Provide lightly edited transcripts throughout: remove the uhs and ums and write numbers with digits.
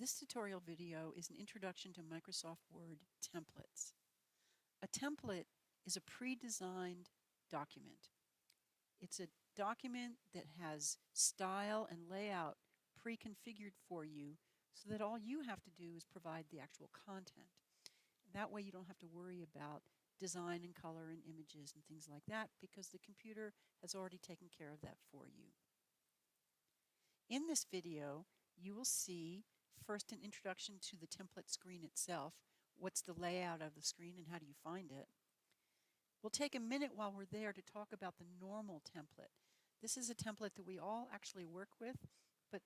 This tutorial video is an introduction to Microsoft Word templates. A template is a pre-designed document. It's a document that has style and layout pre-configured for you so that all you have to do is provide the actual content. That way you don't have to worry about design and color and images and things like that because the computer has already taken care of that for you. In this video, you will see first an introduction to the template screen itself. What's the layout of the screen and how do you find it? We'll take a minute while we're there to talk about the normal template. This is a template that we all actually work with, but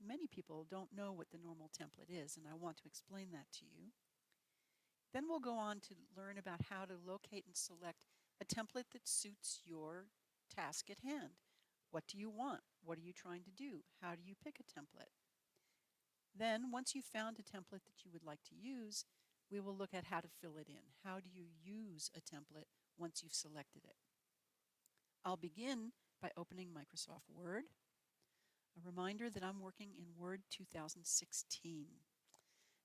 many people don't know what the normal template is, and I want to explain that to you. Then we'll go on to learn about how to locate and select a template that suits your task at hand. What do you want? What are you trying to do? How do you pick a template? Then, once you've found a template that you would like to use, we will look at how to fill it in. How do you use a template once you've selected it? I'll begin by opening Microsoft Word. A reminder that I'm working in Word 2016.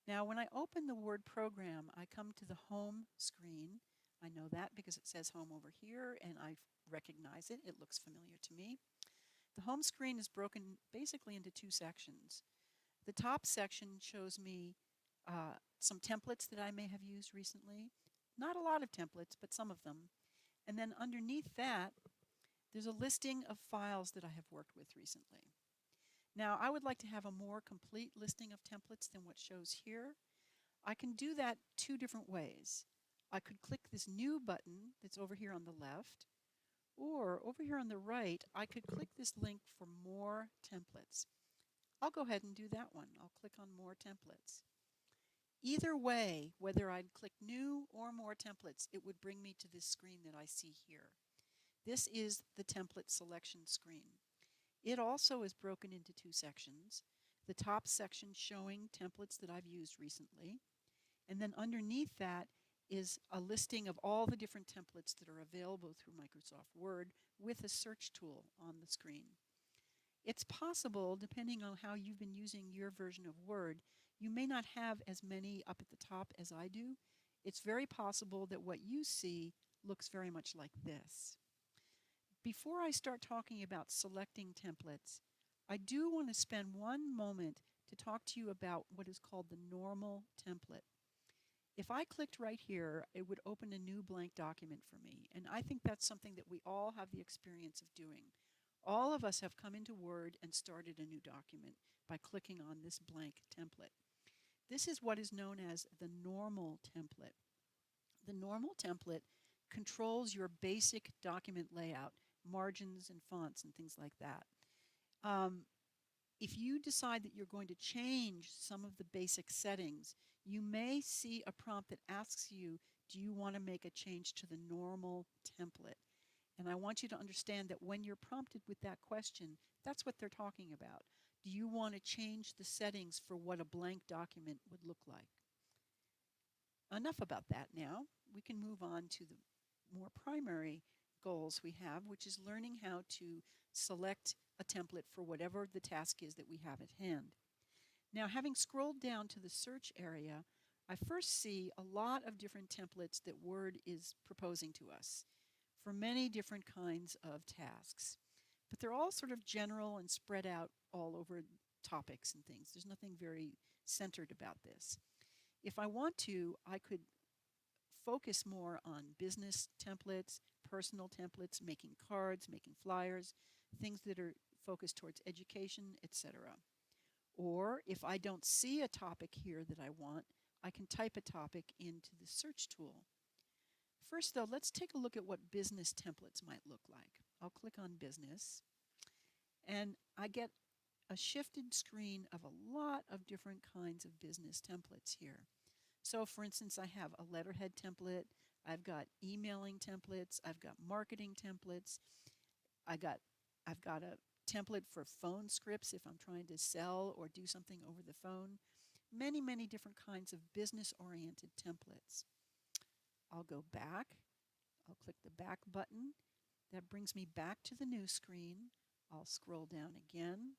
Now, when I open the Word program, I come to the Home screen. I know that because it says Home over here, and I recognize it. It looks familiar to me. The Home screen is broken basically into two sections. The top section shows me some templates that I may have used recently. Not a lot of templates, but some of them. And then underneath that, there's a listing of files that I have worked with recently. Now, I would like to have a more complete listing of templates than what shows here. I can do that two different ways. I could click this new button that's over here on the left, or over here on the right, I could click this link for more templates. I'll go ahead and do that one. I'll click on more templates. Either way, whether I'd click new or more templates, it would bring me to this screen that I see here. This is the template selection screen. It also is broken into two sections. The top section showing templates that I've used recently, and then underneath that is a listing of all the different templates that are available through Microsoft Word with a search tool on the screen. It's possible, depending on how you've been using your version of Word, you may not have as many up at the top as I do. It's very possible that what you see looks very much like this. Before I start talking about selecting templates, I do want to spend one moment to talk to you about what is called the normal template. If I clicked right here, it would open a new blank document for me, and I think that's something that we all have the experience of doing. All of us have come into Word and started a new document by clicking on this blank template. This is what is known as the normal template. The normal template controls your basic document layout, margins and fonts and things like that. If you decide that you're going to change some of the basic settings, you may see a prompt that asks you, do you want to make a change to the normal template? And I want you to understand that when you're prompted with that question, that's what they're talking about. Do you want to change the settings for what a blank document would look like? Enough about that now. We can move on to the more primary goals we have, which is learning how to select a template for whatever the task is that we have at hand. Now, having scrolled down to the search area, I first see a lot of different templates that Word is proposing to us for many different kinds of tasks. But they're all sort of general and spread out all over topics and things. There's nothing very centered about this. If I want to, I could focus more on business templates, personal templates, making cards, making flyers, things that are focused towards education, etc. Or if I don't see a topic here that I want, I can type a topic into the search tool. First, though, let's take a look at what business templates might look like. I'll click on business, and I get a shifted screen of a lot of different kinds of business templates here. So, for instance, I have a letterhead template, I've got emailing templates, I've got marketing templates, I've got a template for phone scripts if I'm trying to sell or do something over the phone. Many, many different kinds of business-oriented templates. I'll go back. I'll click the back button. That brings me back to the new screen. I'll scroll down again.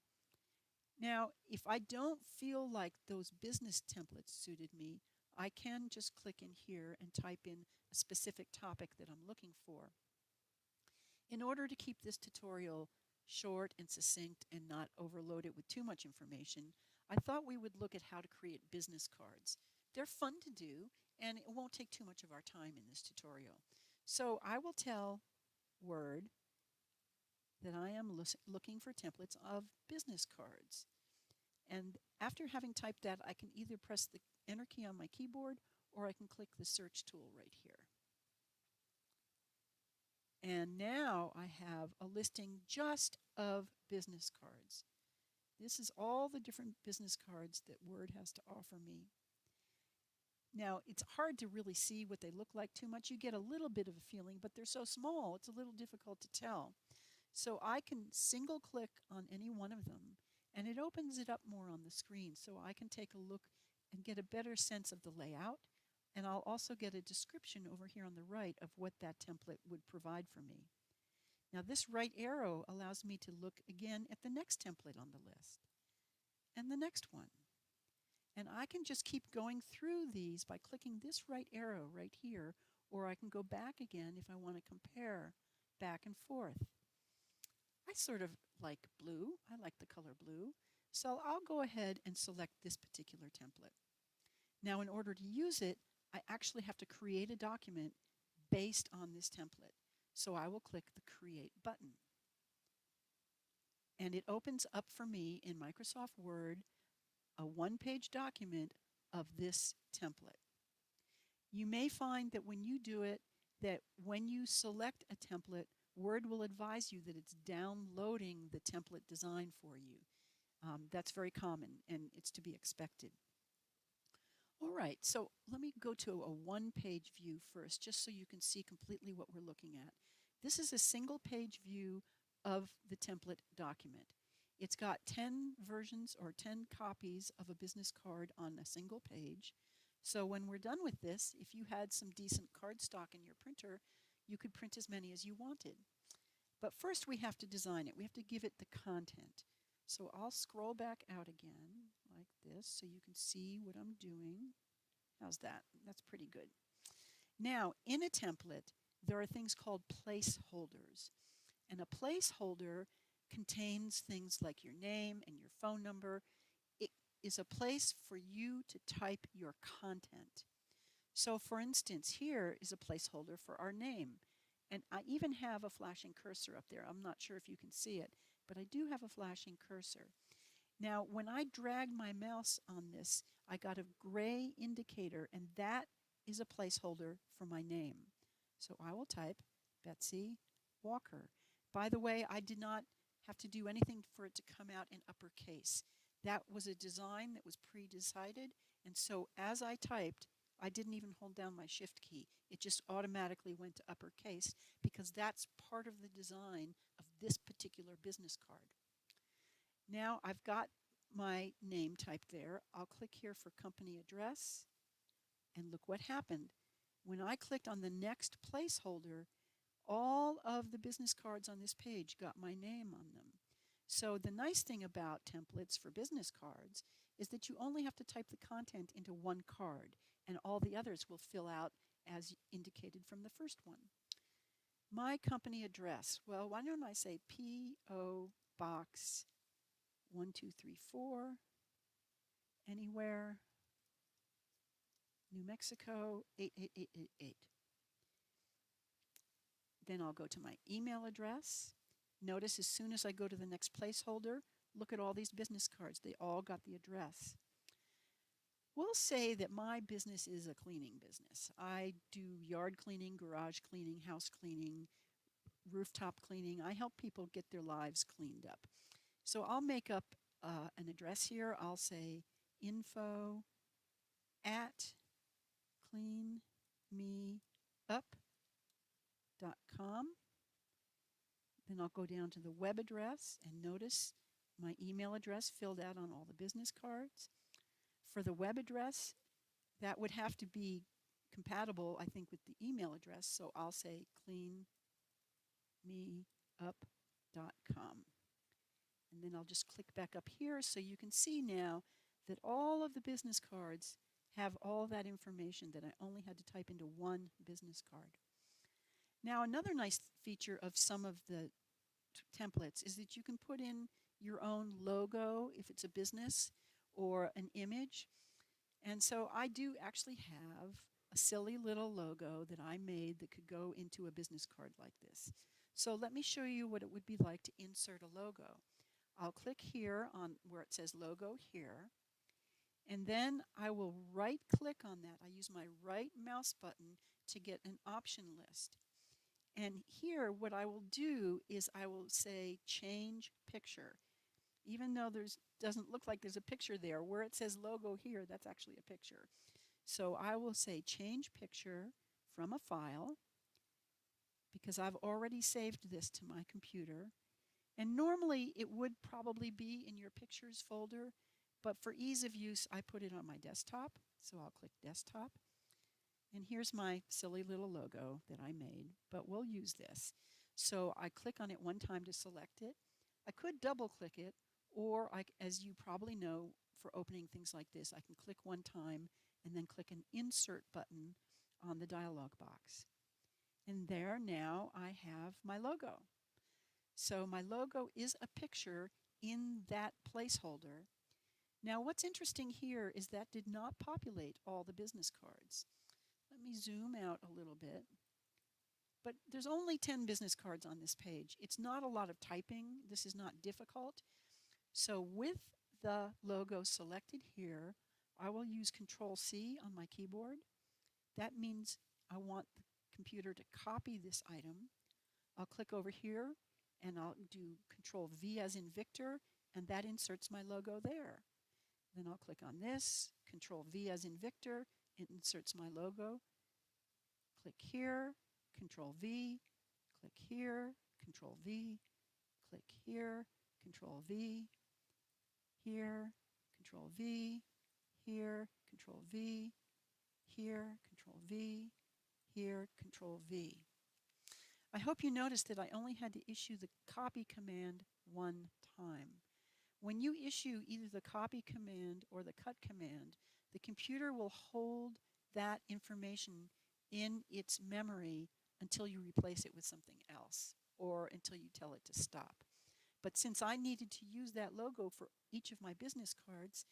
Now, if I don't feel like those business templates suited me, I can just click in here and type in a specific topic that I'm looking for. In order to keep this tutorial short and succinct and not overload it with too much information, I thought we would look at how to create business cards. They're fun to do, and it won't take too much of our time in this tutorial. So I will tell Word that I am looking for templates of business cards. And after having typed that, I can either press the Enter key on my keyboard or I can click the Search tool right here. And now I have a listing just of business cards. This is all the different business cards that Word has to offer me. Now, it's hard to really see what they look like too much. You get a little bit of a feeling, but they're so small, it's a little difficult to tell. So I can single click on any one of them, and it opens it up more on the screen so I can take a look and get a better sense of the layout. And I'll also get a description over here on the right of what that template would provide for me. Now this right arrow allows me to look again at the next template on the list and the next one. And I can just keep going through these by clicking this right arrow right here, or I can go back again if I want to compare back and forth. I sort of like blue. I like the color blue. So I'll go ahead and select this particular template. Now, in order to use it, I actually have to create a document based on this template. So I will click the Create button. And it opens up for me in Microsoft Word a one-page document of this template. You may find that when you do it, that when you select a template, Word will advise you that it's downloading the template design for you. That's very common, and it's to be expected. All right, so let me go to a one-page view first, just so you can see completely what we're looking at. This is a single-page view of the template document. It's got 10 versions or 10 copies of a business card on a single page. So when we're done with this, if you had some decent cardstock in your printer, you could print as many as you wanted. But first we have to design it. We have to give it the content. So I'll scroll back out again like this so you can see what I'm doing. How's that? That's pretty good. Now, in a template, there are things called placeholders. And a placeholder contains things like your name and your phone number. It is a place for you to type your content. So for instance, here is a placeholder for our name. And I even have a flashing cursor up there. I'm not sure if you can see it, but I do have a flashing cursor. Now, when I drag my mouse on this, I got a gray indicator, and that is a placeholder for my name. So I will type Betsy Walker. By the way, I did not have to do anything for it to come out in uppercase. That was a design that was pre-decided, and so as I typed, I didn't even hold down my shift key. It just automatically went to uppercase because that's part of the design of this particular business card. Now I've got my name typed there. I'll click here for company address, and look what happened. When I clicked on the next placeholder, all of the business cards on this page got my name on them. So the nice thing about templates for business cards is that you only have to type the content into one card, and all the others will fill out as indicated from the first one. My company address. Well, why don't I say P.O. Box 1234, anywhere, New Mexico 88888. Then I'll go to my email address. Notice as soon as I go to the next placeholder, look at all these business cards. They all got the address. We'll say that my business is a cleaning business. I do yard cleaning, garage cleaning, house cleaning, rooftop cleaning. I help people get their lives cleaned up. So I'll make up an address here. I'll say info at cleanmeup.com. Then I'll go down to the web address and notice my email address filled out on all the business cards. For the web address, that would have to be compatible, I think, with the email address. So I'll say cleanmeup.com. And then I'll just click back up here so you can see now that all of the business cards have all that information that I only had to type into one business card. Now, another nice feature of some of the templates is that you can put in your own logo if it's a business or an image. And so I do actually have a silly little logo that I made that could go into a business card like this. So let me show you what it would be like to insert a logo. I'll click here on where it says logo here, and then I will right click on that. I use my right mouse button to get an option list. And here what I will do is I will say change picture. Even though there's doesn't look like there's a picture there, where it says logo here, that's actually a picture. So I will say change picture from a file because I've already saved this to my computer. And normally it would probably be in your pictures folder, but for ease of use, I put it on my desktop. So I'll click desktop. And here's my silly little logo that I made, but we'll use this. So I click on it one time to select it. I could double click it, or as you probably know, for opening things like this, I can click one time and then click an insert button on the dialog box. And there now I have my logo. So my logo is a picture in that placeholder. Now what's interesting here is that did not populate all the business cards. Let me zoom out a little bit. But there's only 10 business cards on this page. It's not a lot of typing. This is not difficult. So with the logo selected here, I will use Control C on my keyboard. That means I want the computer to copy this item. I'll click over here and I'll do Control V as in Victor, and that inserts my logo there. Then I'll click on this, Control V as in Victor, it inserts my logo. Click here, Control V, click here, Control V, click here, Control V, here, Control V, here, Control V, here, Control V, here, Control V. I hope you noticed that I only had to issue the copy command one time. When you issue either the copy command or the cut command, the computer will hold that information in its memory until you replace it with something else or until you tell it to stop. But since I needed to use that logo for each of my business cards,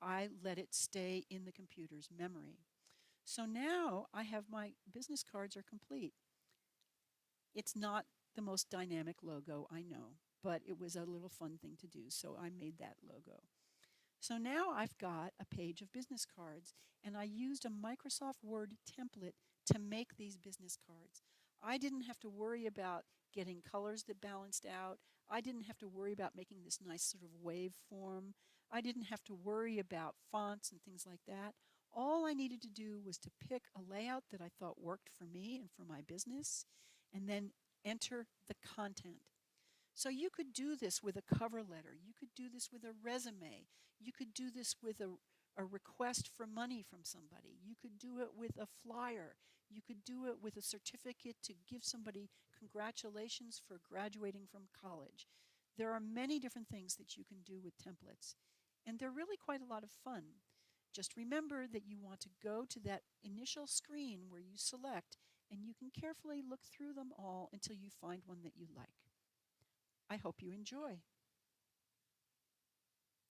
I let it stay in the computer's memory. So now I have my business cards are complete. It's not the most dynamic logo, I know, but it was a little fun thing to do, so I made that logo. So now I've got a page of business cards, and I used a Microsoft Word template to make these business cards. I didn't have to worry about getting colors that balanced out. I didn't have to worry about making this nice sort of wave form. I didn't have to worry about fonts and things like that. All I needed to do was to pick a layout that I thought worked for me and for my business, and then enter the content. So you could do this with a cover letter. You could do this with a resume. You could do this with a request for money from somebody. You could do it with a flyer. You could do it with a certificate to give somebody congratulations for graduating from college. There are many different things that you can do with templates, and they're really quite a lot of fun. Just remember that you want to go to that initial screen where you select, and you can carefully look through them all until you find one that you like. I hope you enjoy.